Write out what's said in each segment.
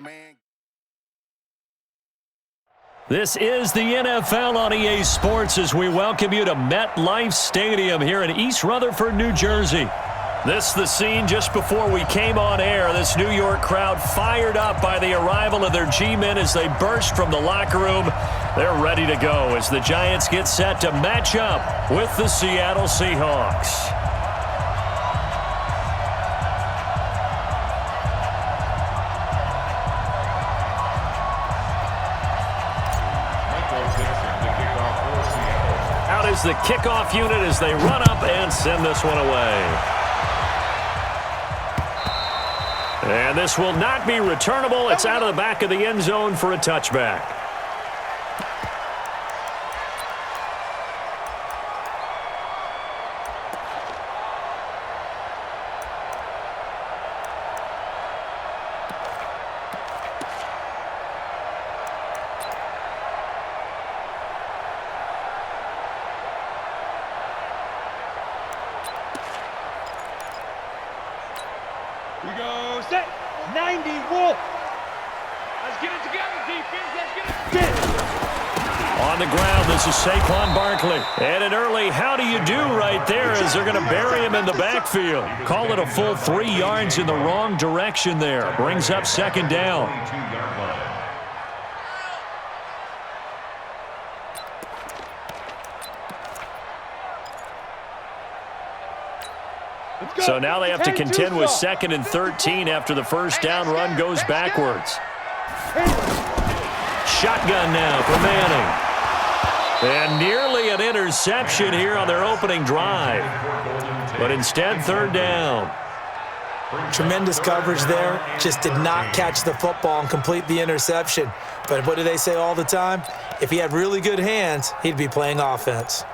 Man. This is the NFL on EA Sports as we welcome you to MetLife Stadium here in East Rutherford, New Jersey. This is the scene just before we came on air. This New York crowd fired up by the arrival of their G-men as they burst from the locker room. They're ready to go as the Giants get set to match up with the Seattle Seahawks. Out is the kickoff unit as they run up and send this one away. And this will not be returnable. It's out of the back of the end zone for a touchback. We go set 90 Wolf. Let's get it together, defense. Let's get it together. On the ground, this is Saquon Barkley. And an early how do you do right there as they're going to bury him in the backfield. Call it a full 3 yards in the wrong direction there. Brings up second down. So now they have to contend with 2nd and 13 after the first down run goes backwards. Shotgun now for Manning. And nearly an interception here on their opening drive. But instead, 3rd down. Tremendous coverage there. Just did not catch the football and complete the interception. But what do they say all the time? If he had really good hands, he'd be playing offense.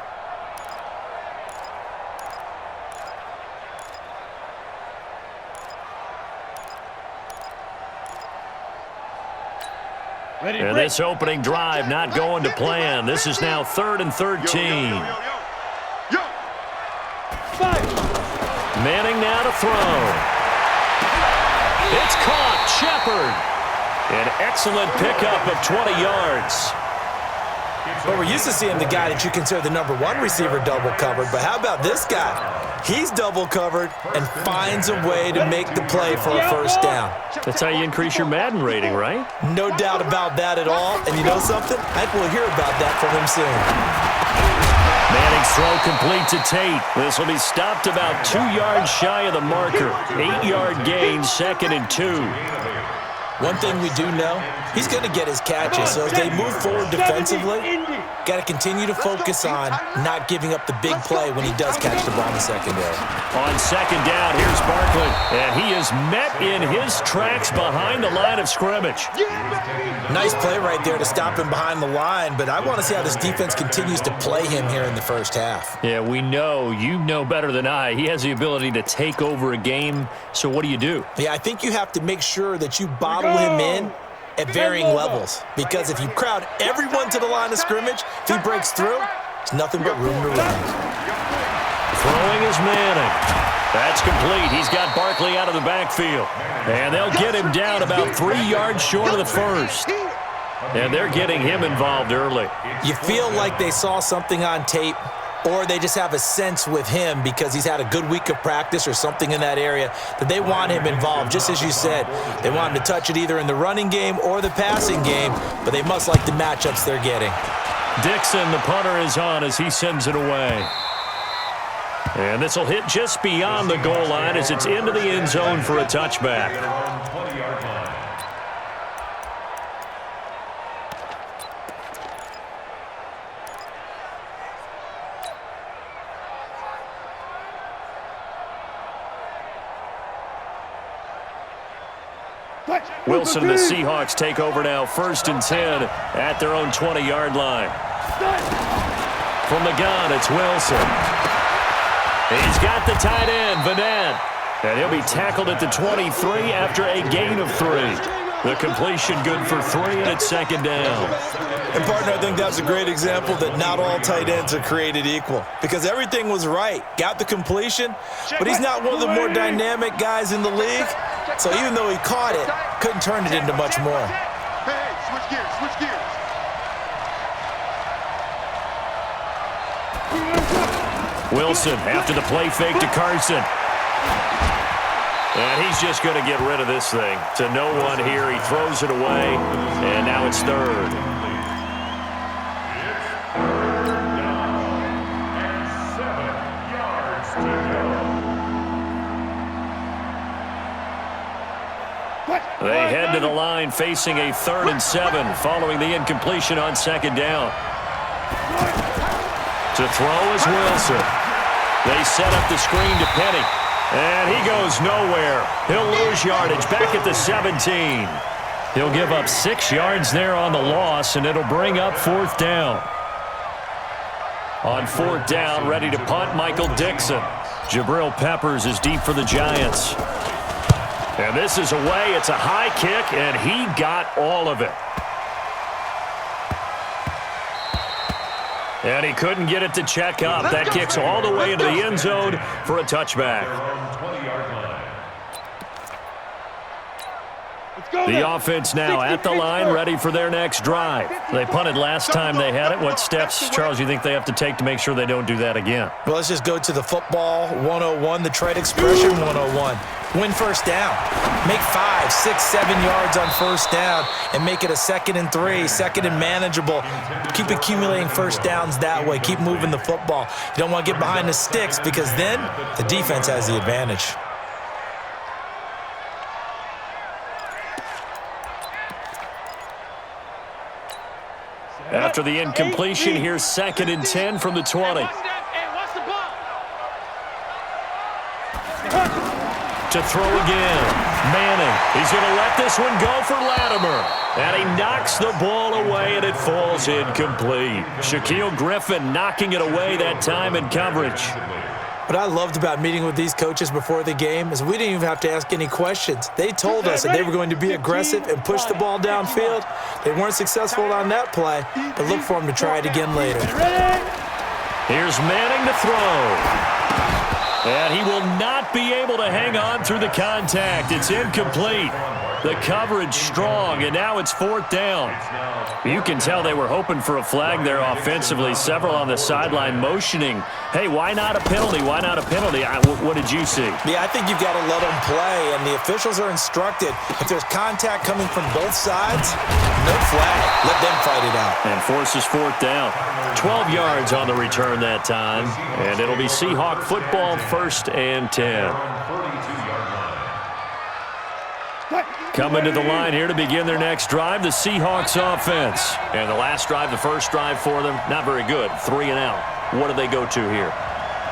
And this opening drive not going to plan. This is now 3rd and 13. Manning now to throw. It's caught. Shepard. An excellent pickup of 20 yards. Well, we're used to seeing the guy that you consider the #1 receiver double covered, but how about this guy? He's double covered and finds a way to make the play for a first down. That's how you increase your Madden rating, right? No doubt about that at all. And you know something? I think we'll hear about that from him soon. Manning's throw complete to Tate. This will be stopped about 2 yards shy of the marker. 8-yard gain, 2nd and 2. One thing we do know, he's going to get his catches. So as they move forward defensively, got to continue to focus on not giving up the big play when he does catch the ball in the secondary. On 2nd down, here's Barkley. And he is met in his tracks behind the line of scrimmage. Nice play right there to stop him behind the line, but I want to see how this defense continues to play him here in the first half. Yeah, we know. You know better than I. He has the ability to take over a game. So what do you do? Yeah, I think you have to make sure that you bottle him in at varying levels, because if you crowd everyone to the line of scrimmage, if he breaks through, it's nothing but room to run. Throwing is Manning. That's complete. He's got Barkley out of the backfield. And they'll get him down about 3 yards short of the first. And they're getting him involved early. You feel like they saw something on tape, or they just have a sense with him because he's had a good week of practice or something in that area that they want him involved. Just as you said, they want him to touch it either in the running game or the passing game, but they must like the matchups they're getting. Dixon, the punter, is on as he sends it away. And this will hit just beyond the goal line as it's into the end zone for a touchback. Wilson and the Seahawks take over now, 1st and 10 at their own 20-yard line. From the gun, it's Wilson. He's got the tight end, Vanette. And he'll be tackled at the 23 after a gain of 3. The completion good for 3, and it's second down. And, partner, I think that's a great example that not all tight ends are created equal because everything was right. Got the completion, but he's not one of the more dynamic guys in the league. So even though he caught it, couldn't turn it into much more. Hey, switch gears, switch gears. Wilson after the play fake to Carson. And he's just going to get rid of this thing. To no one here. He throws it away, and now it's third. They head to the line facing a 3rd and 7 following the incompletion on second down. To throw is Wilson. They set up the screen to Penny. And he goes nowhere. He'll lose yardage back at the 17. He'll give up 6 yards there on the loss, and it'll bring up 4th down. On 4th down, ready to punt, Michael Dixon. Jabril Peppers is deep for the Giants. And this is away. It's a high kick, and he got all of it. And he couldn't get it to check up. That kicks all the way into the end zone for a touchback. The offense now at the line, ready for their next drive. They punted last time they had it. What steps, Charles, you think they have to take to make sure they don't do that again? Well, let's just go to the football 101, the trade expression 101. Win first down. Make 5, 6, 7 yards on first down and make it a 2nd and 3, 2nd and manageable. Keep accumulating first downs that way. Keep moving the football. You don't want to get behind the sticks because then the defense has the advantage. After the incompletion, here's 2nd and 10 from the 20. To throw again. Manning. He's going to let this one go for Latimer. And he knocks the ball away, and it falls incomplete. Shaquille Griffin knocking it away that time in coverage. What I loved about meeting with these coaches before the game is we didn't even have to ask any questions. They told us that they were going to be aggressive and push the ball downfield. They weren't successful on that play, but look for them to try it again later. Here's Manning to throw. And he will not be able to hang on through the contact. It's incomplete. The coverage strong, and now it's 4th down. You can tell they were hoping for a flag there offensively. Several on the sideline motioning, hey, why not a penalty? Why not a penalty? What did you see? Yeah, I think you've got to let them play, and the officials are instructed. If there's contact coming from both sides, no flag. Let them fight it out. And forces 4th down. 12 yards on the return that time, and it'll be Seahawk football, 1st and 10. Coming to the line here to begin their next drive, the Seahawks offense. And the last drive, the first drive for them, not very good. 3 and out. What do they go to here?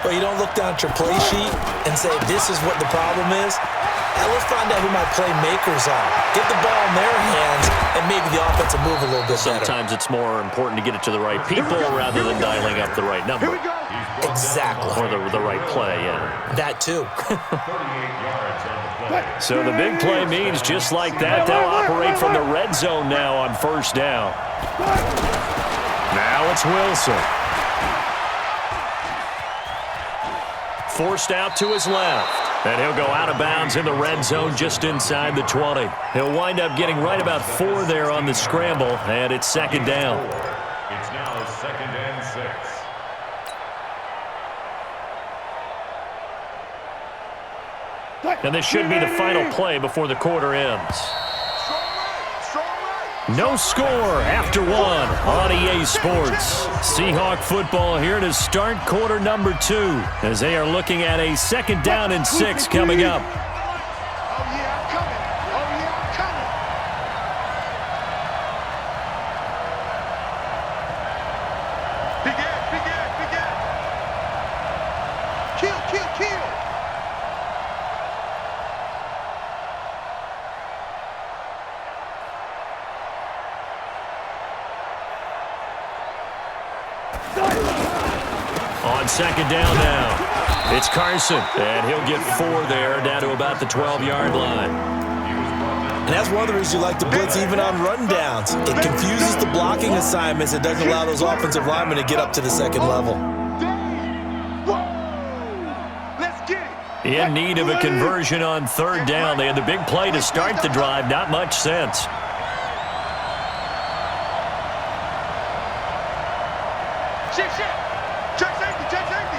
Well, you don't look down at your play sheet and say, this is what the problem is. Now let's find out who my playmakers are. Get the ball in their hands, and maybe the offense will move a little bit better. Sometimes it's more important to get it to the right people rather than dialing up the right number. Exactly. Or the right play, yeah. That too. So the big play means just like that, they'll operate from the red zone now on first down. Now it's Wilson. Forced out to his left. And he'll go out of bounds in the red zone just inside the 20. He'll wind up getting right about 4 there on the scramble, and it's 2nd down. It's now 2nd and 6. And this should be the final play before the quarter ends. No score after 1 on EA Sports. Seahawk football here to start quarter number 2 as they are looking at a 2nd down and 6 coming up. On 2nd down now, it's Carson, and he'll get 4 there down to about the 12-yard line. And that's one of the reasons you like to blitz even on rundowns. It confuses the blocking assignments. It doesn't allow those offensive linemen to get up to the second level. In need of a conversion on third down. They had the big play to start the drive. Not much sense. Check safety, check safety.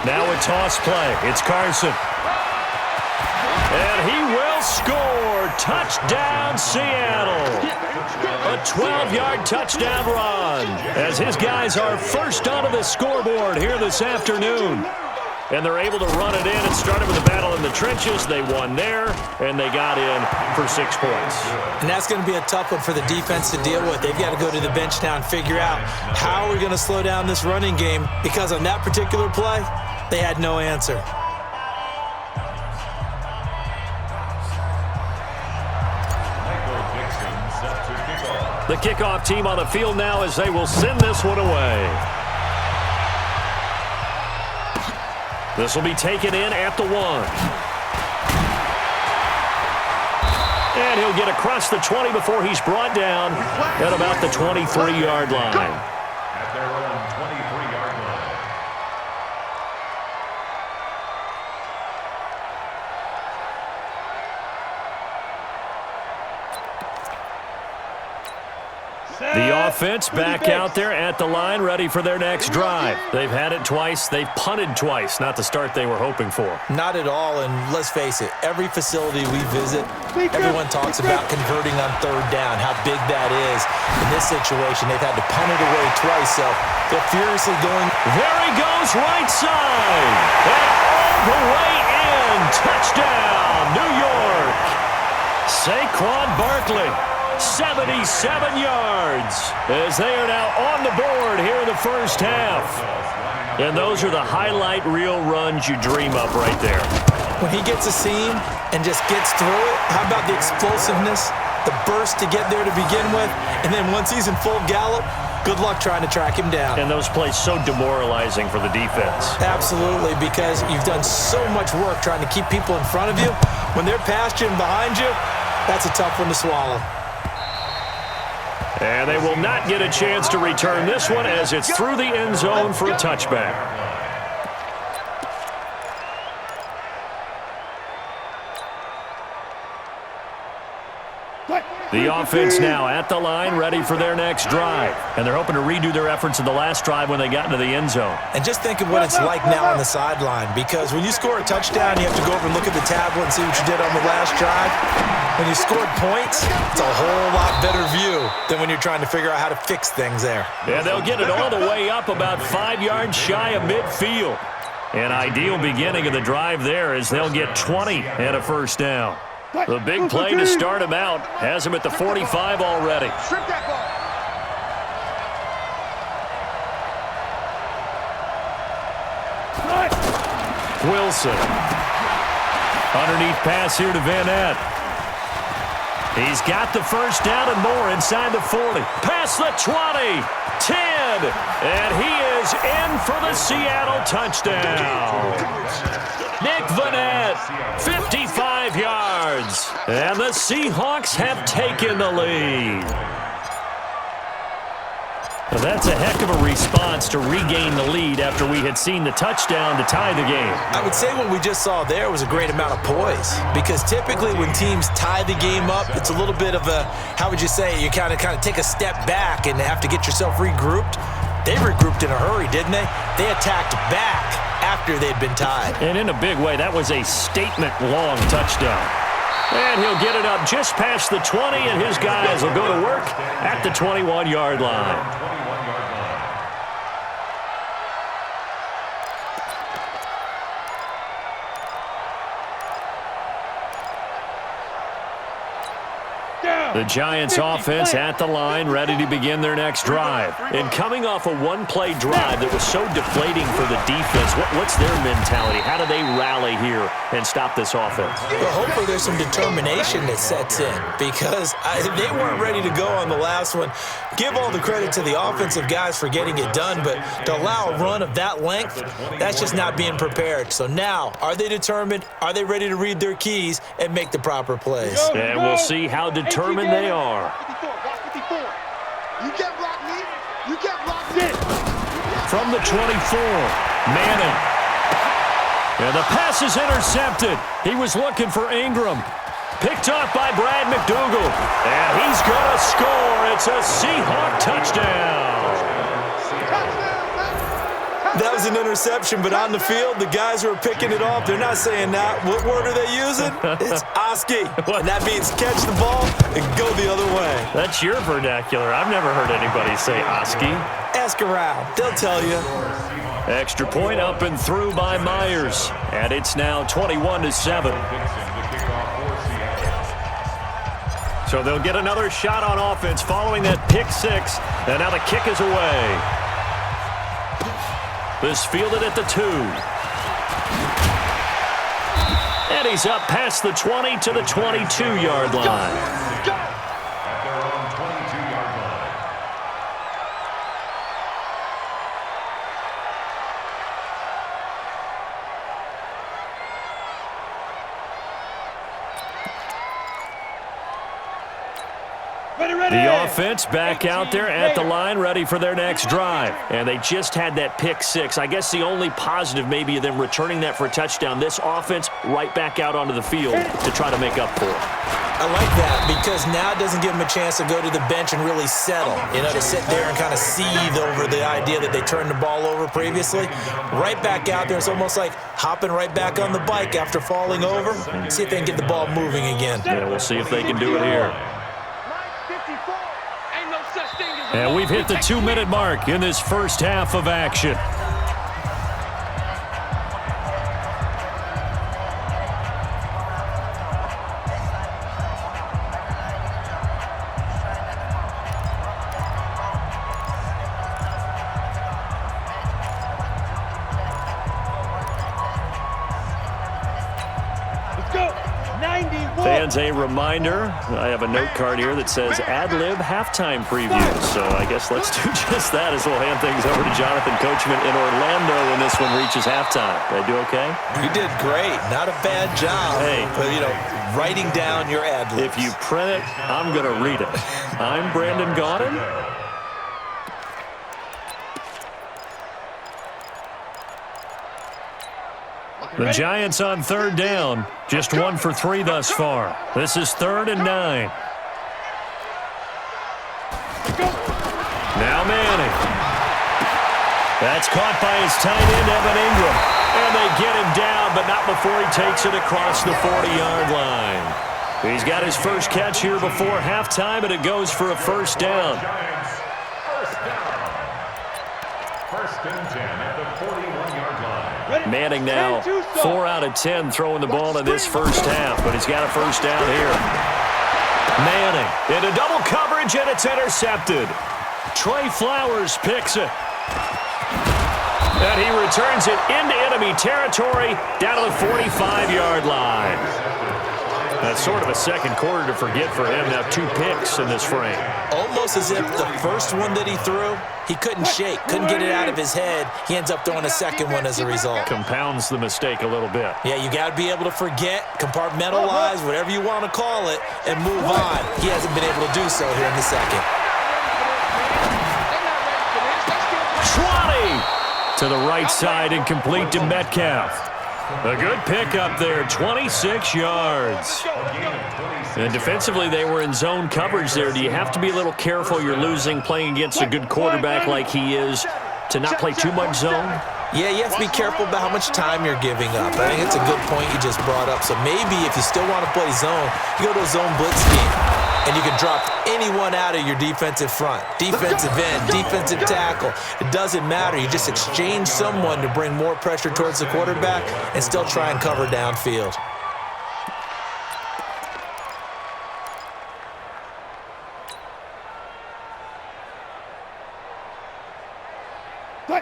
Now a toss play. It's Carson. And he will score. Touchdown, Seattle. A 12-yard touchdown run as his guys are first onto the scoreboard here this afternoon. And they're able to run it in. It started with a battle in the trenches. They won there, and they got in for 6 points. And that's going to be a tough one for the defense to deal with. They've got to go to the bench now and figure out how are we going to slow down this running game, because on that particular play, they had no answer. The kickoff team on the field now as they will send this one away. This will be taken in at the 1. And he'll get across the 20 before he's brought down at about the 23-yard line. At their own 23-yard line. The offense back out there at the line, ready for their next drive. They've had it twice. They've punted twice. Not the start they were hoping for. Not at all, and let's face it, every facility we visit, everyone talks about converting on third down, how big that is. In this situation, they've had to punt it away twice, so they're furiously going. There he goes, right side. And all the way in. Touchdown, New York. Saquon Barkley. 77 yards as they are now on the board here in the first half. And those are the highlight reel runs you dream up right there. When he gets a seam and just gets through it, how about the explosiveness, the burst to get there to begin with, and then once he's in full gallop, good luck trying to track him down. And those plays so demoralizing for the defense. Absolutely, because you've done so much work trying to keep people in front of you. When they're past you and behind you, that's a tough one to swallow. And they will not get a chance to return this one as it's through the end zone for a touchback. The offense now at the line, ready for their next drive. And they're hoping to redo their efforts in the last drive when they got into the end zone. And just think of what it's like now on the sideline, because when you score a touchdown, you have to go over and look at the tablet and see what you did on the last drive. When you scored points, it's a whole lot better view than when you're trying to figure out how to fix things there. And they'll get it all the way up about 5 yards shy of midfield. An ideal beginning of the drive there as they'll get 20 and a first down. The big play to start him out has him at the 45 already. Strip that ball. Wilson. Underneath pass here to Van Ness. He's got the first down and more inside the 40. Past the 20. 10. And he is in for the Seattle touchdown. Nick Vanette, 55 yards. And the Seahawks have taken the lead. Well, that's a heck of a response to regain the lead after we had seen the touchdown to tie the game. I would say what we just saw there was a great amount of poise, because typically when teams tie the game up, it's a little bit of a, how would you say, you kind of take a step back and have to get yourself regrouped. They regrouped in a hurry, didn't they? They attacked back after they'd been tied. And in a big way, that was a statement-long touchdown. And he'll get it up just past the 20, and his guys will go to work at the 21-yard line. Down. The Giants offense at the line, ready to begin their next drive. And coming off a one-play drive that was so deflating for the defense, what's their mentality? How do they rally here and stop this offense? Well, hopefully there's some determination that sets in because they weren't ready to go on the last one. Give all the credit to the offensive guys for getting it done, but to allow a run of that length, that's just not being prepared. So now, are they determined? Are they ready to read their keys and make the proper plays? And we'll see how determined they are. You can't block me. You can't block me. From the 24, Madden. And the pass is intercepted. He was looking for Ingram. Picked off by Brad McDougal. And he's going to score. It's a Seahawk touchdown. That was an interception, but on the field, the guys who are picking it off, they're not saying that. What word are they using? It's Oski. And that means catch the ball and go the other way. That's your vernacular. I've never heard anybody say Oski. Ask around. They'll tell you. Extra point up and through by Myers. And it's now 21-7. So they'll get another shot on offense following that pick six. And now the kick is away. This fielded at the 2. And he's up past the 20 to the 22-yard line. At their own 22-yard line. The offense back out there at the line, ready for their next drive. And they just had that pick six. I guess the only positive maybe of them returning that for a touchdown. This offense right back out onto the field to try to make up for it. I like that because now it doesn't give them a chance to go to the bench and really settle, to sit there and kind of seethe over the idea that they turned the ball over previously. Right back out there, it's almost like hopping right back on the bike after falling over. See if they can get the ball moving again. Yeah, we'll see if they can do it here. And we've hit the 2-minute mark in this first half of action. Fans, a reminder, I have a note card here that says ad-lib halftime preview. So I guess let's do just that as we'll hand things over to Jonathan Coachman in Orlando when this one reaches halftime. Did I do okay? You did great. Not a bad job. Hey. But, writing down your ad-libs. If you print it, I'm going to read it. I'm Brandon Gaudin. The Giants on third down. Just 1 for 3 thus far. This is 3rd and 9. Now Manning. That's caught by his tight end, Evan Ingram. And they get him down, but not before he takes it across the 40-yard line. He's got his first catch here before halftime, and it goes for a first down. First and 10 at the 41-yard line. Manning now 4 out of 10 throwing the ball in this first half, but he's got a first down here. Manning into double coverage, and it's intercepted. Trey Flowers picks it. And he returns it into enemy territory down to the 45-yard line. That's sort of a second quarter to forget for him. Now 2 picks in this frame. Almost as if the first one that he threw, he couldn't shake, couldn't get it out of his head. He ends up throwing a second one as a result. Compounds the mistake a little bit. Yeah, you got to be able to forget, compartmentalize, whatever you want to call it, and move on. He hasn't been able to do so here in the second. 20 to the right side and complete to Metcalf. A good pickup there, 26 yards. And defensively, they were in zone coverage there. Do you have to be a little careful you're losing playing against a good quarterback like he is to not play too much zone? Yeah, you have to be careful about how much time you're giving up. I think it's a good point you just brought up. So maybe if you still want to play zone, you go to a zone blitz scheme. And you can drop anyone out of your defensive front, defensive end, defensive tackle. It doesn't matter. You just exchange someone to bring more pressure towards the quarterback and still try and cover downfield.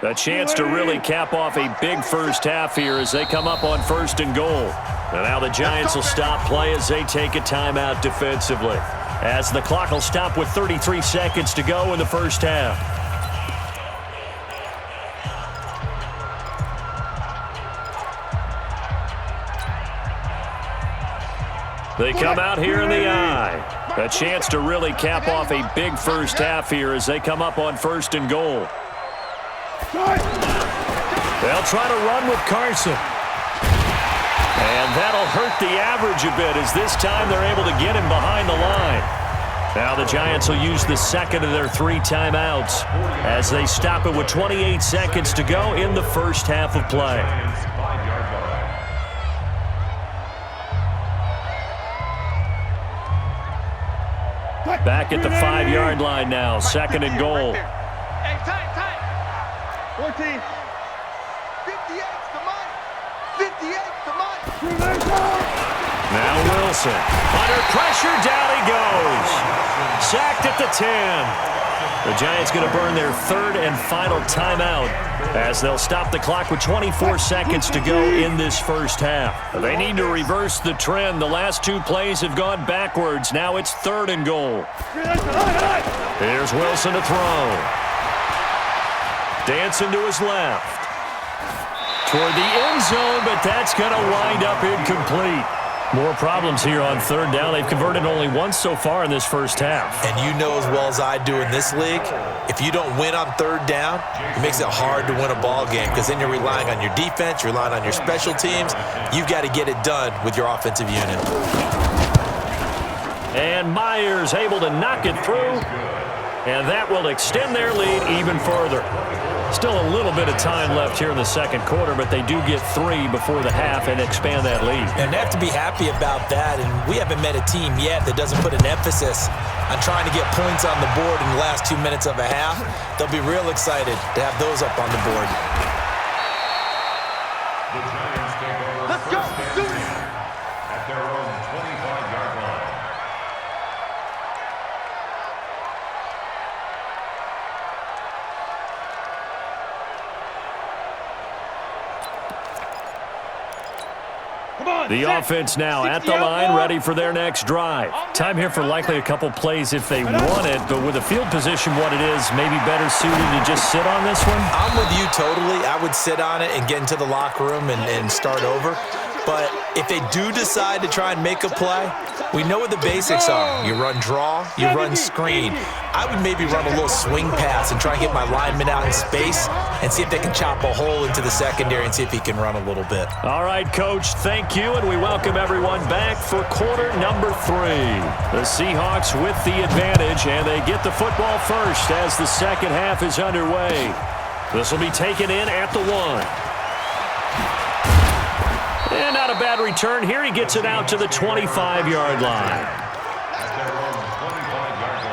A chance to really cap off a big first half here as they come up on 1st and goal. And now the Giants will stop play as they take a timeout defensively. As the clock will stop with 33 seconds to go in the first half. They come out here in the eye. A chance to really cap off a big first half here as they come up on 1st and goal. They'll try to run with Carson. And that'll hurt the average a bit as this time they're able to get him behind the line. Now the Giants will use the second of their 3 timeouts as they stop it with 28 seconds to go in the first half of play. Back at the 5-yard line now, 2nd and goal. Hey, tight. 14. 58's the money. 58's the money. Now Wilson. Under pressure, down he goes. Sacked at the 10. The Giants going to burn their 3rd and final timeout as they'll stop the clock with 24 seconds to go in this first half. They need to reverse the trend. The last 2 plays have gone backwards. Now it's 3rd and goal. Here's Wilson to throw. Dancing to his left. Toward the end zone, but that's going to wind up incomplete. More problems here on 3rd down. They've converted only once so far in this first half. And you know as well as I do in this league, if you don't win on 3rd down, it makes it hard to win a ball game because then you're relying on your defense, you're relying on your special teams. You've got to get it done with your offensive unit. And Myers able to knock it through, and that will extend their lead even further. Still a little bit of time left here in the 2nd quarter, but they do get 3 before the half and expand that lead. And they have to be happy about that, and we haven't met a team yet that doesn't put an emphasis on trying to get points on the board in the last 2 minutes of a half. They'll be real excited to have those up on the board. Let's go. Do it. At their own 25-yard line. The offense now at the line, ready for their next drive. Time here for likely a couple plays if they want it, but with the field position what it is, maybe better suited to just sit on this one? I'm with you totally. I would sit on it and get into the locker room and start over. But if they do decide to try and make a play, we know what the basics are. You run draw, you run screen. I would maybe run a little swing pass and try and get my lineman out in space and see if they can chop a hole into the secondary and see if he can run a little bit. All right, Coach, thank you, and we welcome everyone back for quarter number 3. The Seahawks with the advantage, and they get the football first as the second half is underway. This will be taken in at the 1. And not a bad return here. He gets it out to the 25-yard line. At their own 25-yard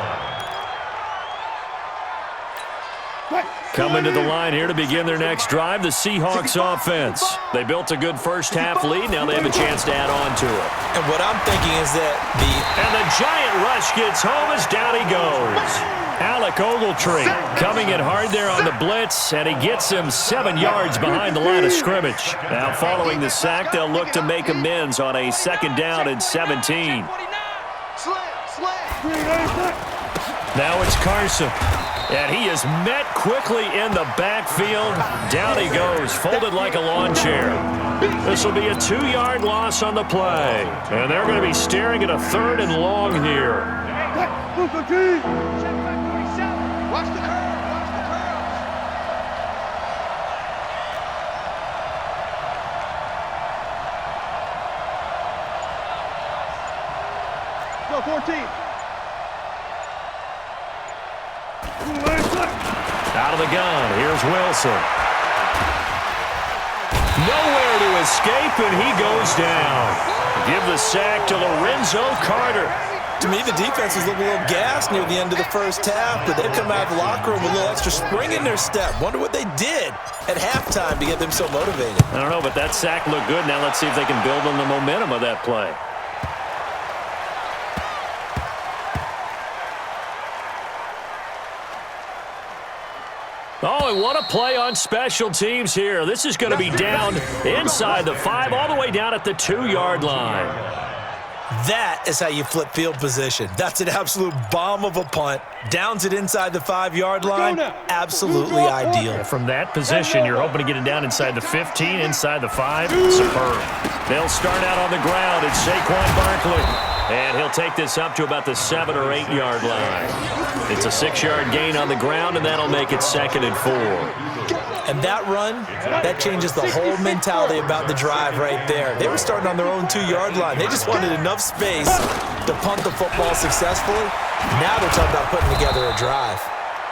line. Coming to the line here to begin their next drive, the Seahawks offense. They built a good first-half lead. Now they have a chance to add on to it. And what I'm thinking is that And the giant rush gets home as down he goes. Alec Ogletree coming in hard there on the blitz, and he gets him 7 yards behind the line of scrimmage. Now following the sack, they'll look to make amends on a 2nd down and 17. Now it's Carson. And he is met quickly in the backfield. Down he goes, folded like a lawn chair. This will be a 2-yard loss on the play. And they're going to be staring at a 3rd and long here. Watch the curve. Go 14. Out of the gun, here's Wilson. Nowhere to escape, and he goes down. Give the sack to Lorenzo Carter. To me, the defense was looking a little gassed near the end of the first half, but they've come out of the locker room with a little extra spring in their step. Wonder what they did at halftime to get them so motivated. I don't know, but that sack looked good. Now let's see if they can build on the momentum of that play. Oh, and what a play on special teams here. This is going to be down inside the 5, all the way down at the 2-yard line. That is how you flip field position. That's an absolute bomb of a punt. Downs it inside the 5-yard line. Absolutely ideal. From that position, you're hoping to get it down inside the 15, inside the 5. Superb. They'll start out on the ground. It's Saquon Barkley. And he'll take this up to about the 7 or 8-yard line. It's a 6-yard gain on the ground, and that'll make it 2nd and 4. And that run, that changes the whole mentality about the drive right there. They were starting on their own 2-yard line. They just wanted enough space to punt the football successfully. Now they're talking about putting together a drive.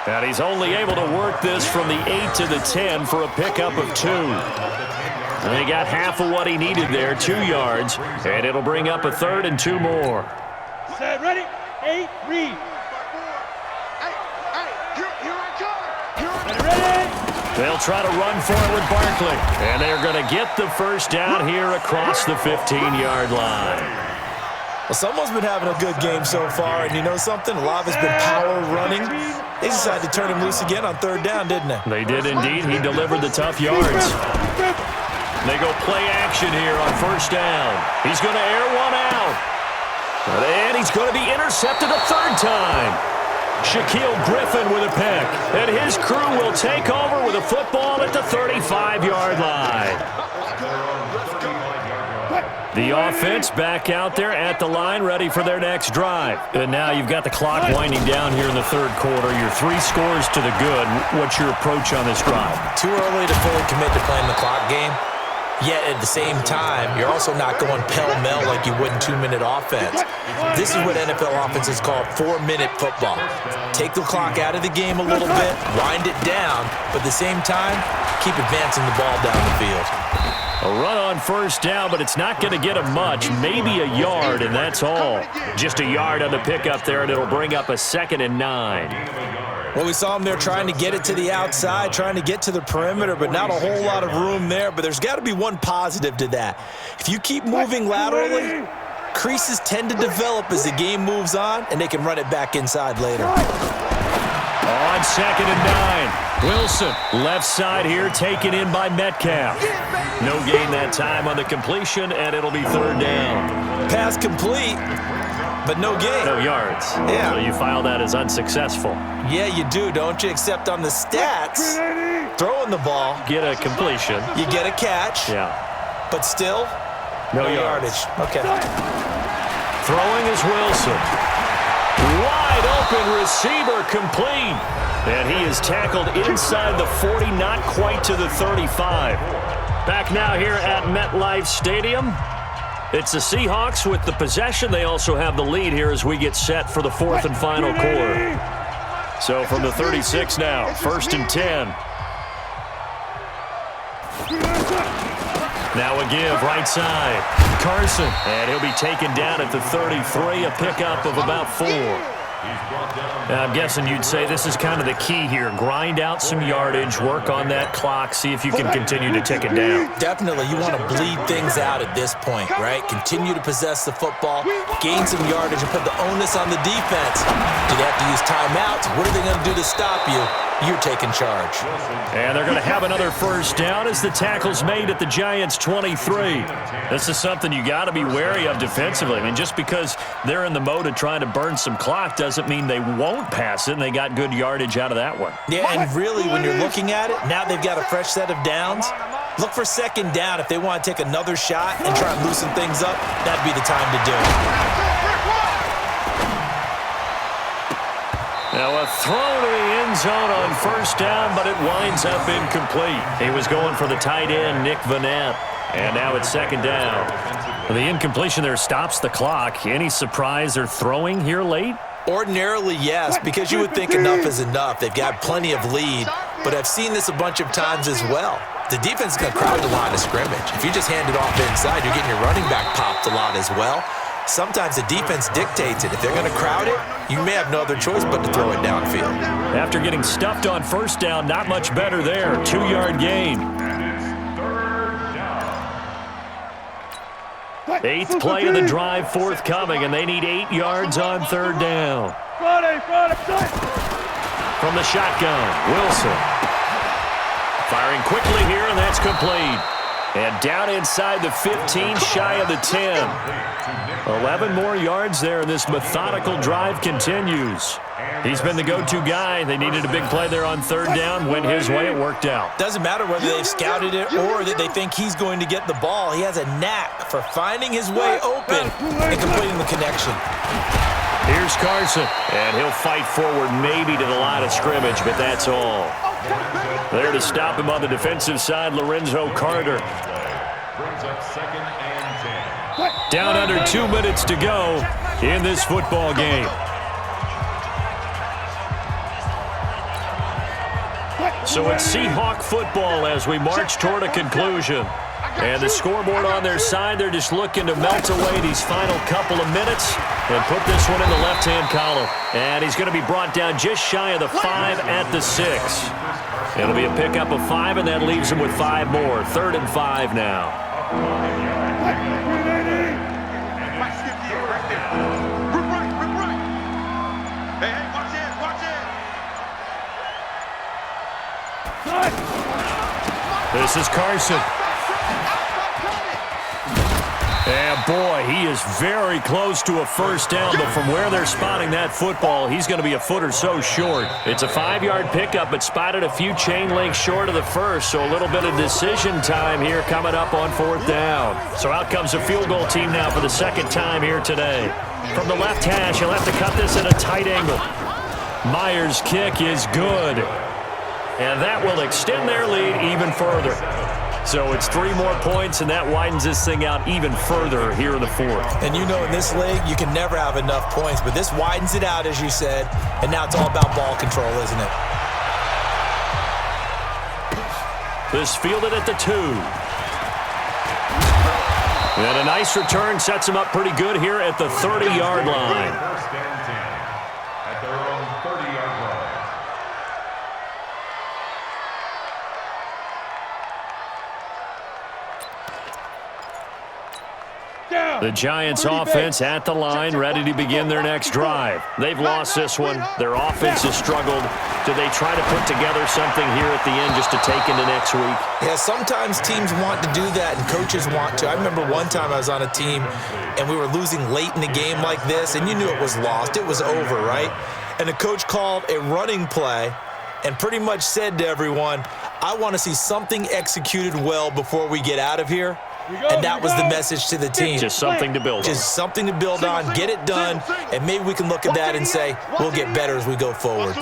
And he's only able to work this from the 8 to the 10 for a pickup of 2. And he got half of what he needed there, 2 yards, and it'll bring up a 3rd and 2 more. Set, ready, 8, read. Here I come. Ready. They'll try to run for it with Barkley, and they're going to get the first down here across the 15-yard line. Well, someone's been having a good game so far, and you know something? A lot of it's been power running. They decided to turn him loose again on 3rd down, didn't they? They did indeed. He delivered the tough yards. They go play action here on 1st down. He's going to air one out. And he's going to be intercepted a 3rd time. Shaquille Griffin with a pick. And his crew will take over with a football at the 35-yard line. The offense back out there at the line, ready for their next drive. And now you've got the clock winding down here in the 3rd quarter. You're 3 scores to the good. What's your approach on this drive? Too early to fully commit to playing the clock game. Yet at the same time, you're also not going pell-mell like you would in 2-minute offense. This is what NFL offenses call 4-minute football. Take the clock out of the game a little bit, wind it down, but at the same time, keep advancing the ball down the field. A run on 1st down, but it's not going to get him much, maybe a yard, and that's all. Just a yard on the pickup there, and it'll bring up a 2nd and 9. Well, we saw him there trying to get it to the outside, trying to get to the perimeter, but not a whole lot of room there. But there's got to be one positive to that. If you keep moving laterally, creases tend to develop as the game moves on, and they can run it back inside later. On 2nd and 9, Wilson, left side here, taken in by Metcalf. No gain that time on the completion, and it'll be 3rd down. Pass complete, but no gain. No yards. Yeah. So you file that as unsuccessful. Yeah, you do, don't you? Except on the stats, throwing the ball, Get a completion. you get a catch, Yeah. but still, No yardage. Okay. Throwing is Wilson. Wide open receiver complete. And he is tackled inside the 40, not quite to the 35. Back now here at MetLife Stadium. It's the Seahawks with the possession. They also have the lead here as we get set for the 4th and final quarter. So from the 36 now, 1st and 10. Now a give, right side. Carson, and he'll be taken down at the 33, a pickup of about 4. I'm guessing you'd say this is kind of the key here. Grind out some yardage, work on that clock, see if you can continue to tick it down. Definitely, you want to bleed things out at this point, right? Continue to possess the football, gain some yardage, and put the onus on the defense. Do they have to use timeouts? What are they going to do to stop you? You're taking charge. And they're going to have another 1st down as the tackle's made at the Giants' 23. This is something you got to be wary of defensively. I mean, just because they're in the mode of trying to burn some clock doesn't mean they won't pass it, and they got good yardage out of that one. Yeah, and really, when you're looking at it, now they've got a fresh set of downs. Look for 2nd down. If they want to take another shot and try and loosen things up, that'd be the time to do it. Now a throw to the end zone on 1st down, but it winds up incomplete. He was going for the tight end, Nick Vanette. And now it's 2nd down. The incompletion there stops the clock. Any surprise they're throwing here late? Ordinarily, yes, because you would think enough is enough. They've got plenty of lead, but I've seen this a bunch of times as well. The defense is going to crowd the line of scrimmage. If you just hand it off inside, you're getting your running back popped a lot as well. Sometimes the defense dictates it. If they're going to crowd it, you may have no other choice but to throw it downfield. After getting stuffed on 1st down, not much better there. 2-yard gain. 8th play of the drive forthcoming, and they need 8 yards on 3rd down. From the shotgun, Wilson. Firing quickly here, and that's complete. And down inside the 15, shy of the 10. 11 more yards there, and this methodical drive continues. He's been the go-to guy. They needed a big play there on third down. Went his way. It worked out. Doesn't matter whether they've scouted it or that they think he's going to get the ball. He has a knack for finding his way open and completing the connection. Here's Carson, and he'll fight forward maybe to the line of scrimmage, but that's all. There to stop him on the defensive side, Lorenzo Carter. Brings up 2nd and 10. Down under 2 minutes to go in this football game. So it's Seahawk football as we march toward a conclusion. And the scoreboard on their side, they're just looking to melt away these final couple of minutes and put this one in the left-hand column. And he's going to be brought down just shy of the 5 at the 6. It'll be a pickup of 5, and that leaves him with 5 more. 3rd and 5 now. This is Carson. And boy, he is very close to a first down, but from where they're spotting that football, he's going to be a foot or so short. It's a 5-yard pickup, but spotted a few chain links short of the first, so a little bit of decision time here coming up on 4th down. So out comes the field goal team now for the 2nd time here today. From the left hash, he'll have to cut this at a tight angle. Myers' kick is good. And that will extend their lead even further. So it's 3 more points, and that widens this thing out even further here in the 4th. And you know in this league, you can never have enough points, but this widens it out, as you said, and now it's all about ball control, isn't it? This fielded at the 2. And a nice return sets him up pretty good here at the 30-yard line. 1st and 10 at their own 30-yard line. The Giants offense at the line, ready to begin their next drive. They've lost this one. Their offense has struggled. Do they try to put together something here at the end just to take into next week? Yeah, sometimes teams want to do that and coaches want to. I remember one time I was on a team and we were losing late in the game like this, and you knew it was lost. It was over, right? And the coach called a running play and pretty much said to everyone, I want to see something executed well before we get out of here. And that was the message to the team. Just something to build on. Just something to build on, get it done, and maybe we can look at that and say, we'll get better as we go forward.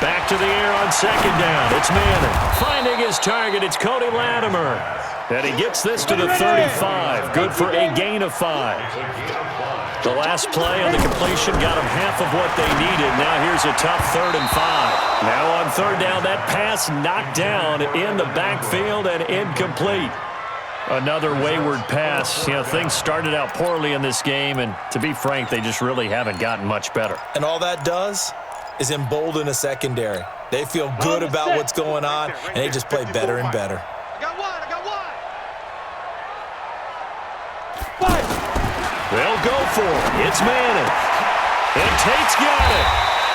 Back to the air on 2nd down. It's Madden. Finding his target, it's Cody Latimer. And he gets this to the 35. Good for a gain of 5. The last play on the completion got them half of what they needed. Now here's a tough 3rd and 5. Now on 3rd down, that pass knocked down in the backfield and incomplete. Another wayward pass. You know, things started out poorly in this game, and to be frank, they just really haven't gotten much better. And all that does is embolden a secondary. They feel good about what's going on, and they just play better and better. I got one. They'll go for it. It's Madden. And Tate's got it.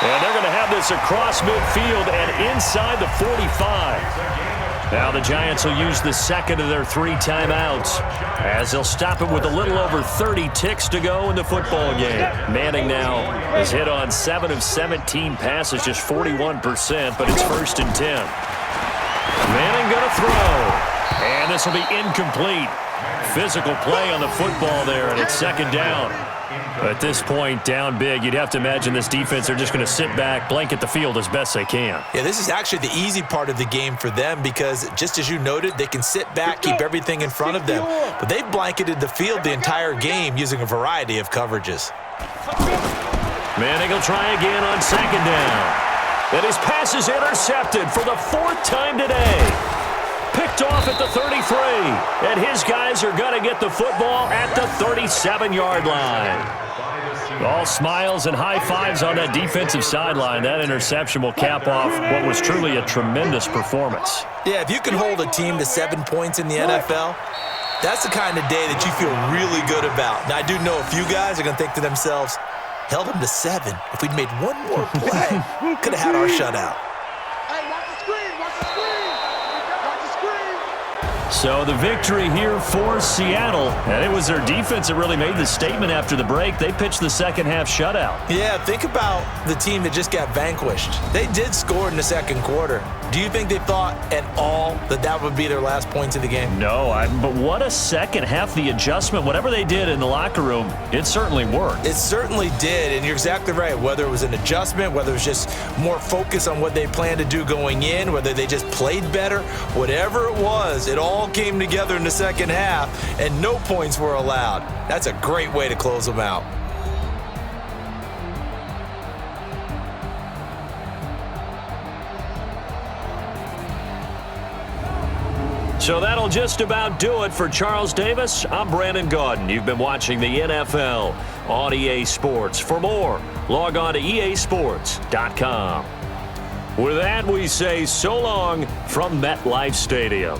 And they're going to have this across midfield and inside the 45. Now the Giants will use the 2nd of their 3 timeouts as they'll stop it with a little over 30 ticks to go in the football game. Manning now has hit on 7 of 17 passes, just 41%, but it's 1st and 10. Manning going to throw. And this will be incomplete. Physical play on the football there, and it's 2nd down. At this point, down big, you'd have to imagine this defense, they're just going to sit back, blanket the field as best they can. Yeah, this is actually the easy part of the game for them because, just as you noted, they can sit back, keep everything in front of them. But they've blanketed the field the entire game using a variety of coverages. Manning will try again on 2nd down. And his pass is intercepted for the 4th time today. Picked off at the 33, and his guys are going to get the football at the 37-yard line. All smiles and high fives on that defensive sideline. That interception will cap off what was truly a tremendous performance. Yeah, if you can hold a team to 7 points in the NFL, that's the kind of day that you feel really good about. Now, I do know a few guys are going to think to themselves, held them to 7. If we'd made one more play, could have had our shutout. Hey, watch the screen. So the victory here for Seattle, and it was their defense that really made the statement after the break. They pitched the second half shutout. Yeah, think about the team that just got vanquished. They did score in the second quarter. Do you think they thought at all that that would be their last points of the game? No, but what a second half. The adjustment, whatever they did in the locker room, it certainly worked. It certainly did, and you're exactly right. Whether it was an adjustment, whether it was just more focus on what they planned to do going in, whether they just played better, whatever it was, it all came together in the second half, and no points were allowed. That's a great way to close them out. So that'll just about do it for Charles Davis. I'm Brandon Gaudin. You've been watching the NFL on EA Sports. For more, log on to easports.com. With that, we say so long from MetLife Stadium.